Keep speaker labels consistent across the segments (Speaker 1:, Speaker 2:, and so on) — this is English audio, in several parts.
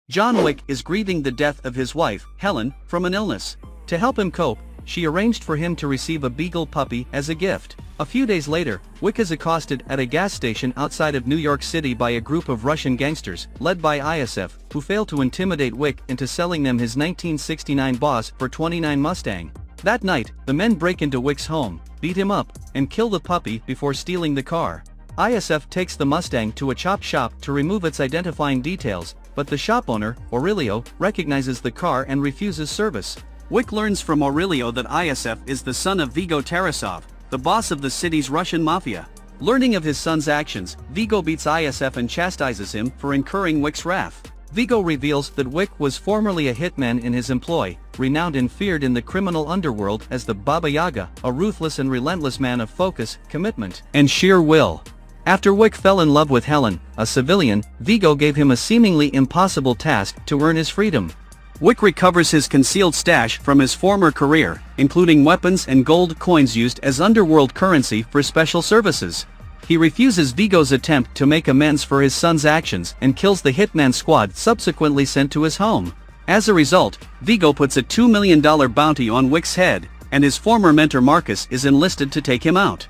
Speaker 1: John Wick is grieving the death of his wife, Helen, from an illness. To help him cope, she arranged for him to receive a beagle puppy as a gift. A few days later, Wick is accosted at a gas station outside of New York City by a group of Russian gangsters, led by ISF, who fail to intimidate Wick into selling them his 1969 Boss for '29 Mustang. That night, the men break into Wick's home, beat him up, and kill the puppy before stealing the car. ISF takes the Mustang to a chop shop to remove its identifying details, but the shop owner, Aurelio, recognizes the car and refuses service. Wick learns from Aurelio that ISF is the son of Vigo Tarasov, the boss of the city's Russian mafia. Learning of his son's actions, Vigo beats ISF and chastises him for incurring Wick's wrath. Vigo reveals that Wick was formerly a hitman in his employ, renowned and feared in the criminal underworld as the Baba Yaga, a ruthless and relentless man of focus, commitment, and sheer will. After Wick fell in love with Helen, a civilian, Vigo gave him a seemingly impossible task to earn his freedom. Wick recovers his concealed stash from his former career, including weapons and gold coins used as underworld currency for special services. He refuses Vigo's attempt to make amends for his son's actions and kills the hitman squad subsequently sent to his home. As a result, Vigo puts a $2 million bounty on Wick's head, and his former mentor Marcus is enlisted to take him out.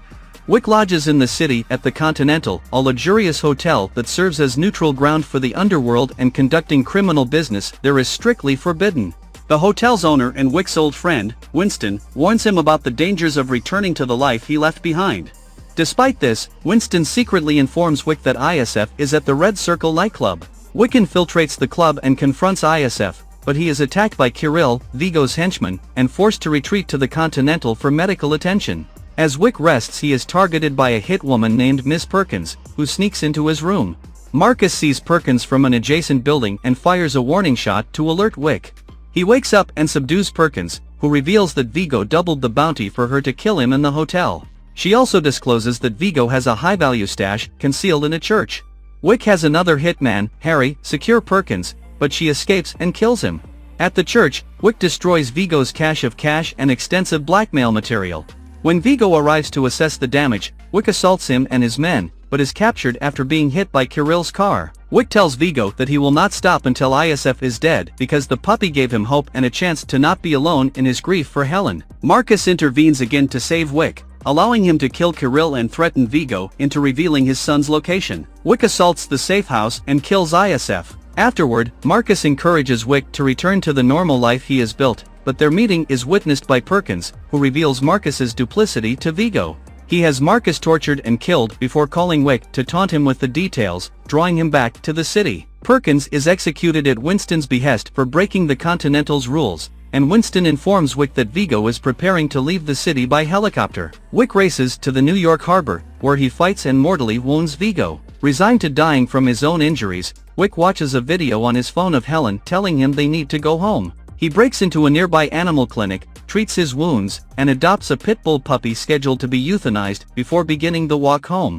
Speaker 1: Wick lodges in the city at the Continental, a luxurious hotel that serves as neutral ground for the underworld, and conducting criminal business there is strictly forbidden. The hotel's owner and Wick's old friend, Winston, warns him about the dangers of returning to the life he left behind. Despite this, Winston secretly informs Wick that ISF is at the Red Circle nightclub. Wick infiltrates the club and confronts ISF, but he is attacked by Kirill, Vigo's henchman, and forced to retreat to the Continental for medical attention. As Wick rests, he is targeted by a hitwoman named Miss Perkins, who sneaks into his room. Marcus sees Perkins from an adjacent building and fires a warning shot to alert Wick. He wakes up and subdues Perkins, who reveals that Vigo doubled the bounty for her to kill him in the hotel. She also discloses that Vigo has a high-value stash concealed in a church. Wick has another hitman, Harry, secure Perkins, but she escapes and kills him. At the church, Wick destroys Vigo's cache of cash and extensive blackmail material. When Vigo arrives to assess the damage, Wick assaults him and his men, but is captured after being hit by Kirill's car. Wick tells Vigo that he will not stop until ISF is dead because the puppy gave him hope and a chance to not be alone in his grief for Helen. Marcus intervenes again to save Wick, allowing him to kill Kirill and threaten Vigo into revealing his son's location. Wick assaults the safe house and kills ISF. Afterward, Marcus encourages Wick to return to the normal life he has built, but their meeting is witnessed by Perkins, who reveals Marcus's duplicity to Vigo. He has Marcus tortured and killed before calling Wick to taunt him with the details, drawing him back to the city. Perkins is executed at Winston's behest for breaking the Continental's rules, and Winston informs Wick that Vigo is preparing to leave the city by helicopter. Wick races to the New York harbor, where he fights and mortally wounds Vigo. Resigned to dying from his own injuries, Wick watches a video on his phone of Helen telling him they need to go home. He breaks into a nearby animal clinic, treats his wounds, and adopts a pit bull puppy scheduled to be euthanized before beginning the walk home.